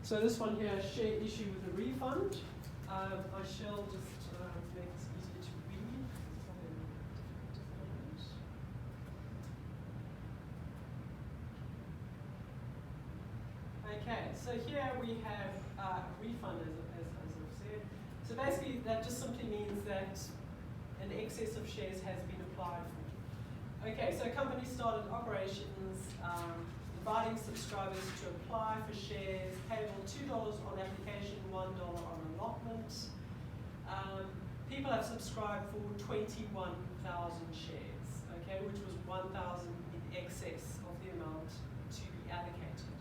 So this one here, share issue with a refund. I shall just make this easier to read. Okay, so here we have refund, as I've said. So basically, that just simply means that an excess of shares has been applied for. Okay, so a company started operations, inviting subscribers to apply for shares, payable $2 on application, $1 on allotment. People have subscribed for 21,000 shares, okay, which was 1,000 in excess of the amount to be allocated.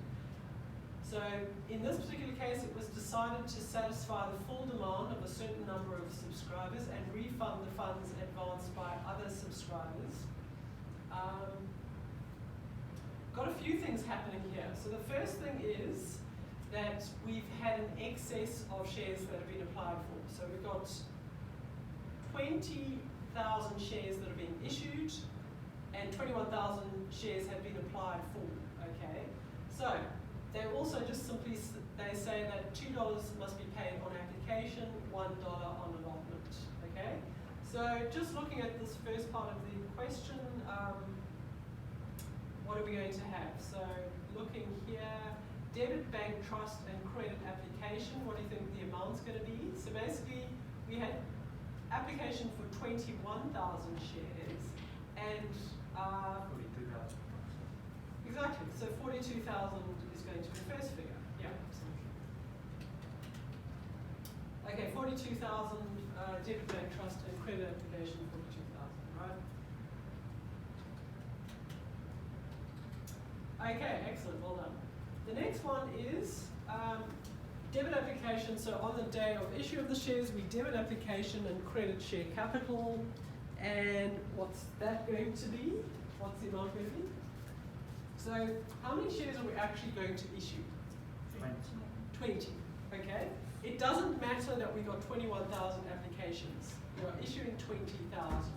So in this particular case, it was decided to satisfy the full demand of a certain number of subscribers and refund the funds advanced by other subscribers. Got a few things happening here. So the first thing is that we've had an excess of shares that have been applied for. So we've got 20,000 shares that are being issued and 21,000 shares have been applied for, okay? So they also just simply, they say that $2 must be paid on application, $1 on allotment, okay? So just looking at this first part of the question, what are we going to have? So looking here, debit, bank, trust, and credit application, what do you think the amount's going to be? So basically, we had application for 21,000 shares and 42,000. Exactly, so 42,000 is going to be the first figure. Yeah. Okay, 42,000 debit, bank, trust, and credit application, 42,000, right? Okay, excellent, well done. The next one is debit application. So on the day of issue of the shares, we debit application and credit share capital. And what's that going to be? What's the amount going to be? So how many shares are we actually going to issue? 20. Okay. It doesn't matter that we got 21,000 applications. We are issuing 20,000.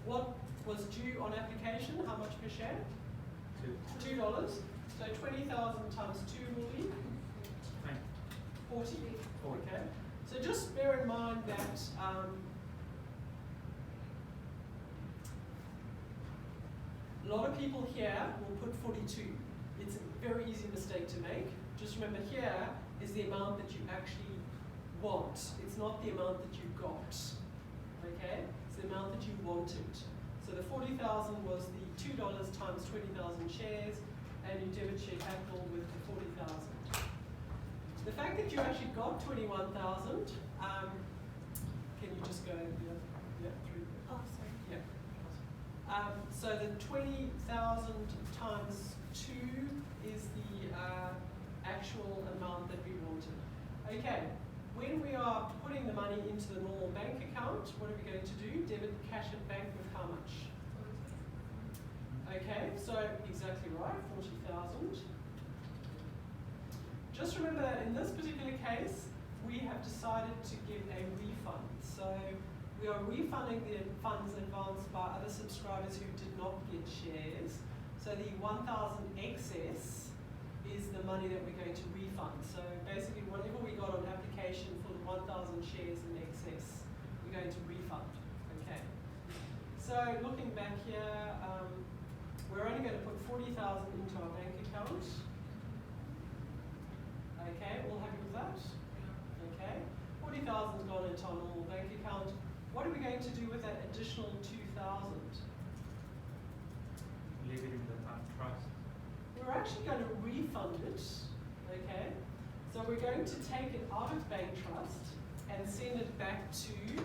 What was due on application? How much per share? $2. So 20,000 times 2 will be 40. Okay. So just bear in mind that a lot of people here will put 42. It's a very easy mistake to make. Just remember, here is the amount that you actually want. It's not the amount that you got. Okay? It's the amount that you wanted. So the 40,000 was the $2 times 20,000 shares, and you debit share capital with the 40,000. The fact that you actually got 21,000, can you just go through? Oh, sorry. Yeah. So the 20,000 times 2 is the actual amount that we wanted. Okay, when we are putting the money into the normal bank account, what are we going to do? Debit cash at bank with how much? Okay, so exactly right, 40,000. Just remember that in this particular case, we have decided to give a refund. So we are refunding the funds advanced by other subscribers who did not get shares. So the 1,000 excess is the money that we're going to refund. So basically, whatever we got on application for the 1,000 shares in excess, we're going to refund. Okay. So looking back here, we're only going to put 40,000 into our bank account. Okay, all happy with that? Okay. 40,000's gone into our normal bank account. What are we going to do with that additional 2,000? Leave it in the trust. We're actually going to refund it, okay? So we're going to take it out of bank trust and send it back to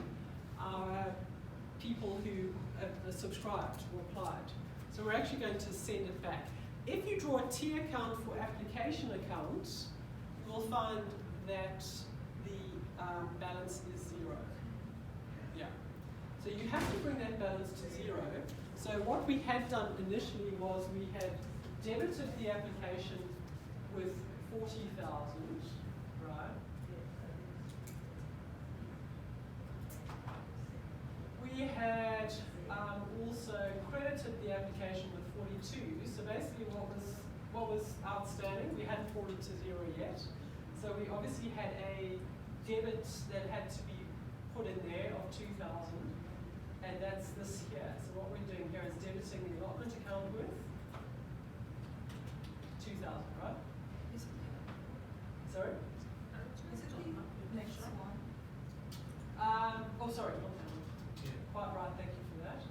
our people who have subscribed or applied. So we're actually going to send it back. If you draw a T account for application accounts, you will find that the balance is 0. Yeah. So you have to bring that balance to 0. So what we had done initially was we had debited the application with 40,000, right? We had also credited the application with 42. So basically, what was outstanding? We hadn't brought it to 0 yet. So we obviously had a debit that had to be put in there of 2,000, and that's this here. So what we're doing here is debiting the allotment account with 2,000, right? Sorry? Is it the next one? Oh, sorry, not that one. Yeah. Quite right, thank you for that.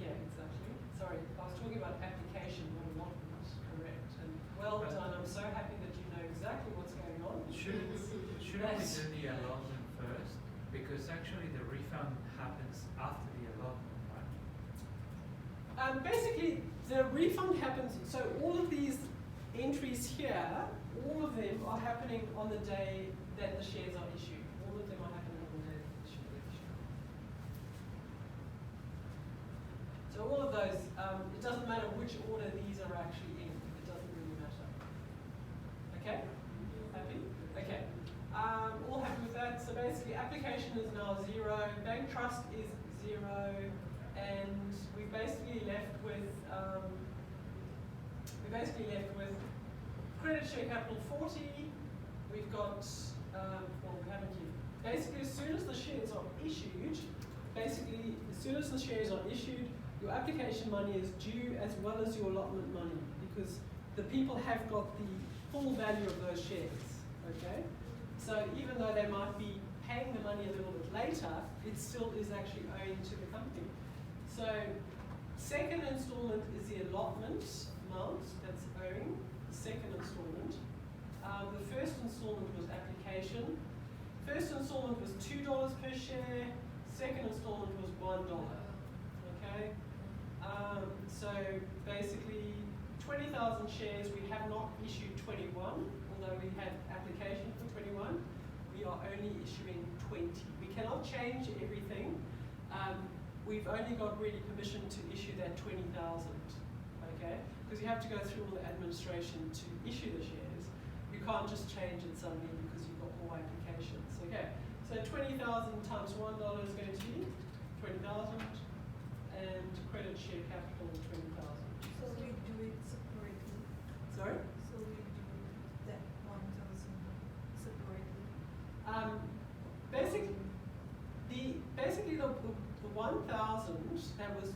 Yeah, exactly. Sorry, I was talking about application, not allotment, correct. And well done, I'm so happy that you know exactly what's going on. Shouldn't we do the allotment first? Because actually the refund happens after the allotment, right? Basically, the refund happens, so all of these entries here, all of them are happening on the day that the shares are issued. All of them are happening on the day that the shares are issued. So all of those, it doesn't matter which order these are actually in. It doesn't really matter. Okay? Happy? Okay. All happy with that. So basically, application is now 0. Bank trust is 0. And we're basically left with credit share capital 40. We've got well, we haven't yet. Basically, as soon as the shares are issued, your application money is due as well as your allotment money, because the people have got the full value of those shares. Okay, so even though they might be paying the money a little bit later, it still is actually owing to the company. So, second installment is the allotment amount that's owing, the second installment. The first installment was application. First installment was $2 per share, second installment was $1. Okay? So basically 20,000 shares, we have not issued 21, although we had application for 21. We are only issuing 20. We cannot change everything. We've only got really permission to issue that 20,000, okay? Because you have to go through all the administration to issue the shares. You can't just change it suddenly because you've got more applications, okay? So 20,000 times $1 is going to be 20,000, and credit share capital 20,000. So we do it separately. Sorry? So we do that 1,000 separately. Basically the 1,000 that was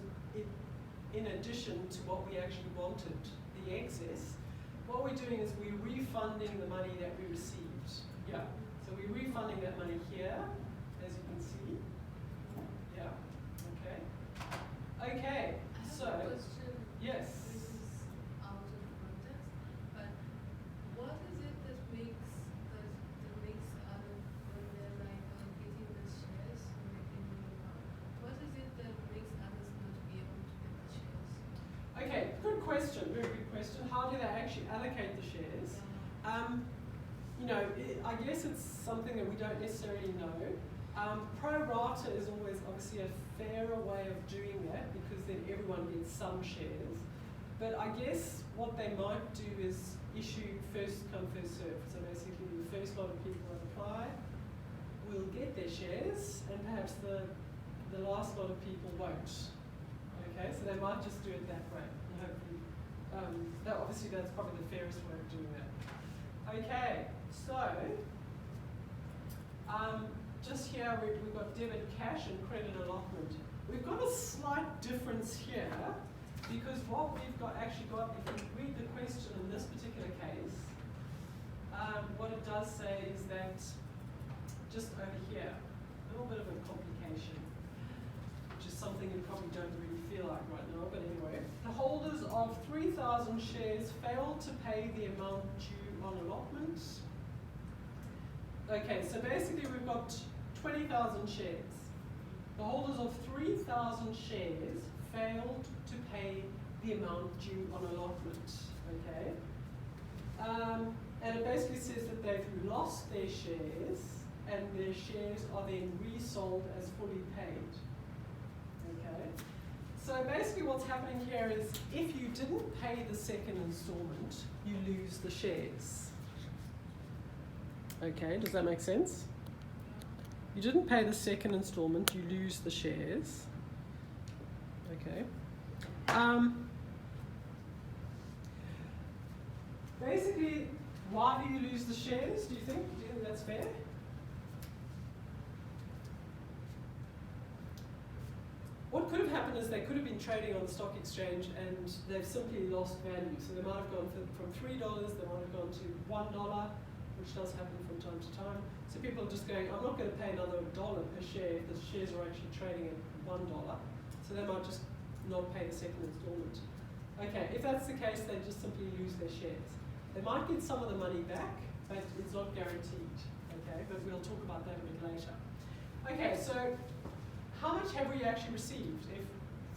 in addition to what we actually wanted, the excess. What we're doing is we're refunding the money that we received. Yeah. So we're refunding that money here, as you can see. Yeah. Okay. Okay. So. I have a question. Yes. This is out of context, but what is it that makes others, when they're like getting the shares or making the account, what is it that makes others not be able to get the shares? Okay, good question, very good question. How do they actually allocate the shares? I guess it's something that we don't necessarily know. Pro rata is always obviously a fairer way of doing that because then everyone gets some shares. But I guess what they might do is issue first come, first serve. So basically the first lot of people that apply will get their shares and perhaps the last lot of people won't. Okay, so they might just do it that way. And hopefully, obviously that's probably the fairest way of doing that. Okay, so just here we've got debit cash and credit allotment. We've got a slight difference here because what we've actually got, if you read the question in this particular case, what it does say is that just over here, a little bit of a complication, which is something you probably don't really feel like right now, but anyway. The holders of 3,000 shares failed to pay the amount due on allotment. Okay, so basically we've got 20,000 shares. The holders of 3,000 shares failed to pay the amount due on allotment, okay? And it basically says that they've lost their shares and their shares are then resold as fully paid, okay? So basically what's happening here is if you didn't pay the second installment, you lose the shares. Okay, does that make sense? You didn't pay the second installment, you lose the shares. Okay. Basically, why do you lose the shares? Do you fair? What could have happened is they could have been trading on the stock exchange and they've simply lost value. So they might have gone from $3, they might have gone to $1, which does happen from time to time. So people are just going, I'm not going to pay another $1 per share if the shares are actually trading at $1. So they might just not pay the second installment. Okay, if that's the case, they just simply lose their shares. They might get some of the money back, but it's not guaranteed. Okay, but we'll talk about that a bit later. Okay, so how much have we actually received? If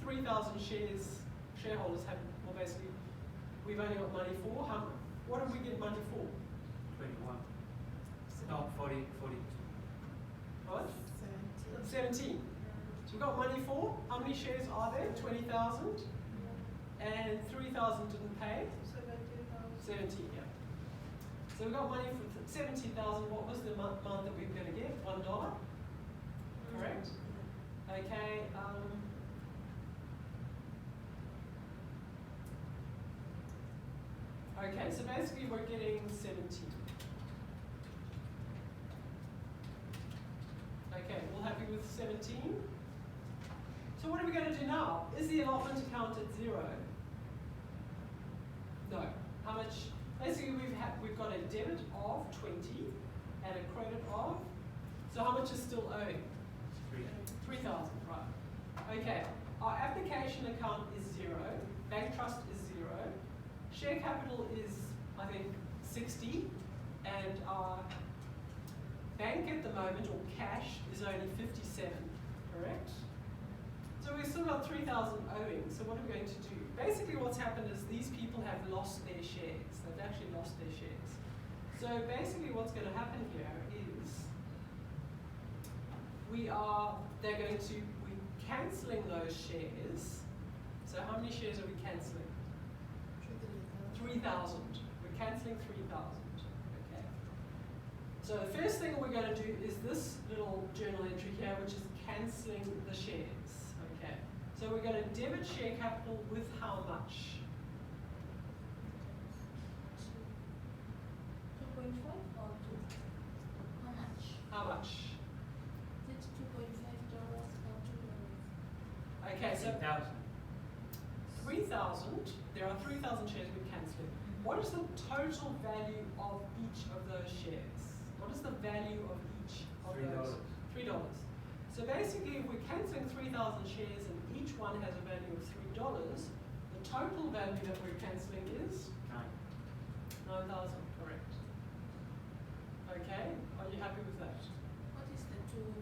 3,000 shareholders have, well basically, we've only got money for, what do we get money for? 21. No, 40, 42. What? 17. 17. So we've got money for, how many shares are there? 20,000? And 3,000 didn't pay? 70,000. 17, yeah. So we got money for 70,000. What was the amount that we were going to get? $1? Correct? Okay. Okay, so basically we're getting 17. Okay, we're happy with 17. So what are we going to do now? Is the allotment account at 0? No. How much? Basically, we've got a debit of 20 and a credit of. So how much is still owing? 3,000. Right. Okay. Our application account is 0. Bank trust is 0. Share capital is, I think, 60, and our bank at the moment, or cash, is only 57. Correct? So we've still got 3,000 owing, so what are we going to do? Basically what's happened is these people have lost their shares. They've actually lost their shares. So basically what's going to happen here is we're cancelling those shares. So how many shares are we cancelling? 3,000. We're cancelling 3,000. Okay. So the first thing we're going to do is this little journal entry here, which is cancelling the shares. Okay. So we're going to debit share capital with how much? 2.5 or 2? How much? How much? It's $2.5 or $2. Okay, so 3,000. 3,000. There are 3,000 shares we're cancelling. What is the total value of each of those shares? What is the value of each of those? $3. So basically, if we're cancelling 3,000 shares and each one has a value of $3, the total value that we're cancelling is 9,000. Correct. Okay. Are you happy with that? What is the $2.5?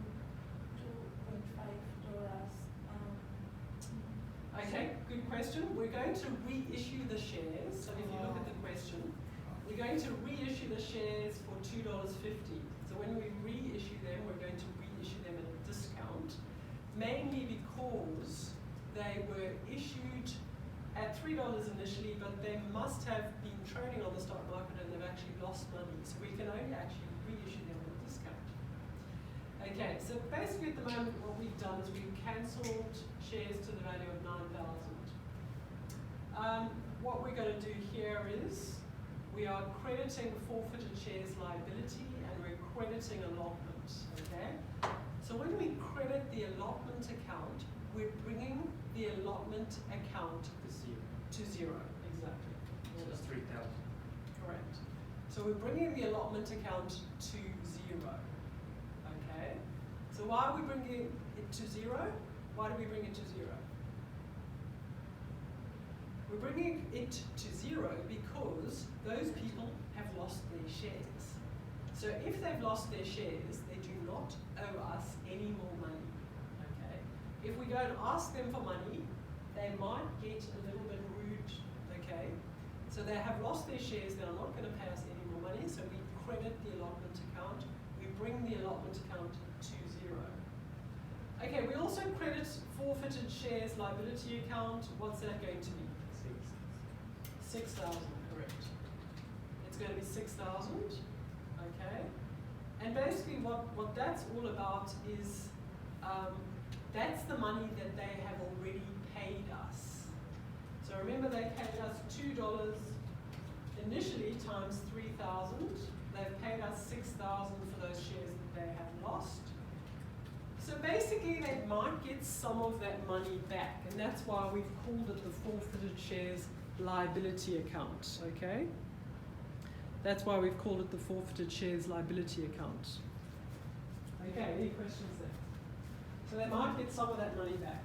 Okay. Good question. We're going to reissue the shares. So if you look at the question, we're going to reissue the shares for $2.50. So when we reissue them, we're going to reissue them at a discount, mainly because they were issued at $3 initially, but they must have been trading on the stock market and they've actually lost money. So we can only actually reissue them at a discount. Okay, so basically at the moment what we've done is we've cancelled shares to the value of 9,000. What we're going to do here is we are crediting forfeited shares liability and we're crediting allotment. Okay? So when we credit the allotment account, we're bringing the allotment account to zero. Exactly. So it's 3,000. Correct. So we're bringing the allotment account to 0. Okay? So why are we bringing it to 0? Why do we bring it to 0? We're bringing it to 0 because those people have lost their shares. So if they've lost their shares, they do not owe us any more money. Okay? If we go and ask them for money, they might get a little bit rude. Okay? So they have lost their shares, they're not going to pay us any more money, so we credit the allotment account, we bring the allotment account to 0. Okay, we also credit forfeited shares liability account. What's that going to be? 6,000, correct. It's going to be 6,000, okay? And basically what that's all about is that's the money that they have already paid us. So remember they paid us $2 initially times 3,000. They've paid us 6,000 for lost. So basically they might get some of that money back, and that's why we've called it the forfeited shares liability account, okay? That's why we've called it the forfeited shares liability account. Okay, any questions there? So they might get some of that money back.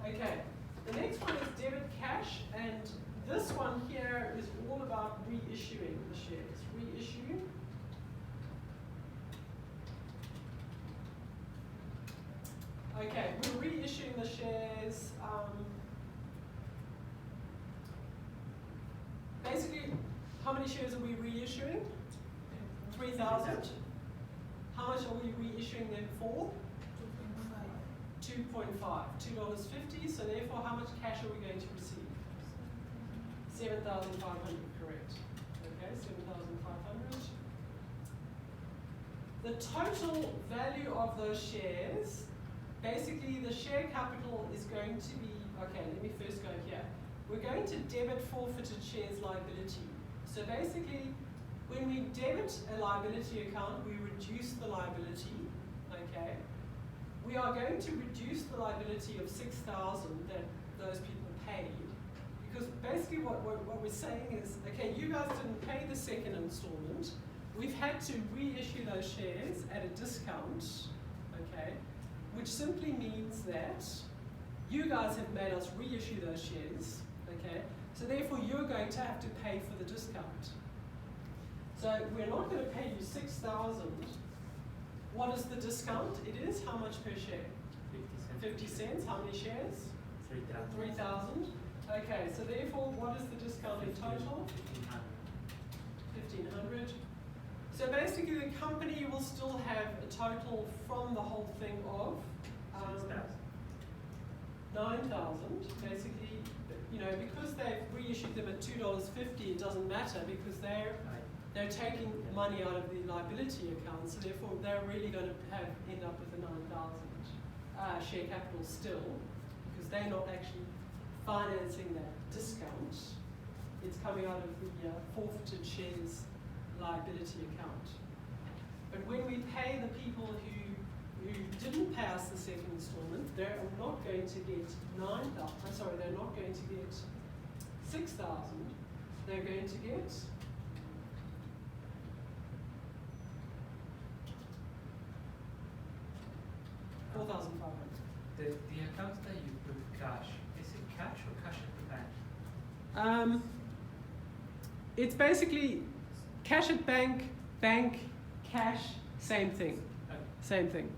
Okay, the next one is debit cash, and this one here is all about reissuing the shares. Reissue. Okay, we're reissuing the shares. Basically, how many shares are we reissuing? 3,000. How much are we reissuing them for? 2.5, $2.50. So therefore, how much cash are we going to receive? 7,500, correct. Okay, 7,500. The total value of those shares, basically the share capital is going to be, okay, let me first go here. We're going to debit forfeited shares liability. So basically, when we debit a liability account, we reduce the liability, okay? We are going to reduce the liability of 6,000 that those people paid. Because basically what we're saying is, okay, you guys didn't pay the second installment. We've had to reissue those shares at a discount, okay? Which simply means that you guys have made us reissue those shares, okay? So therefore you're going to have to pay for the discount. So we're not going to pay you 6,000. What is the discount? It is how much per share? 50 cents. How many shares? 3,000. 3,000. Okay, so therefore, what is the discount in total? 1,500. So basically, the company will still have a total from the whole thing of 9,000. Basically, you know, because they've reissued them at $2.50, it doesn't matter because they're taking money out of the liability account, so therefore they're really going to end up with a 9,000 share capital still, because they're not actually financing that discount. It's coming out of the forfeited shares liability account. But when we pay the people who didn't pay us the second installment, they're not going to get they're not going to get 6,000. They're going to get 4,500. The accounts that you put cash, is it cash or cash at the bank? It's basically cash at bank, bank, cash, same thing. Okay. Same thing.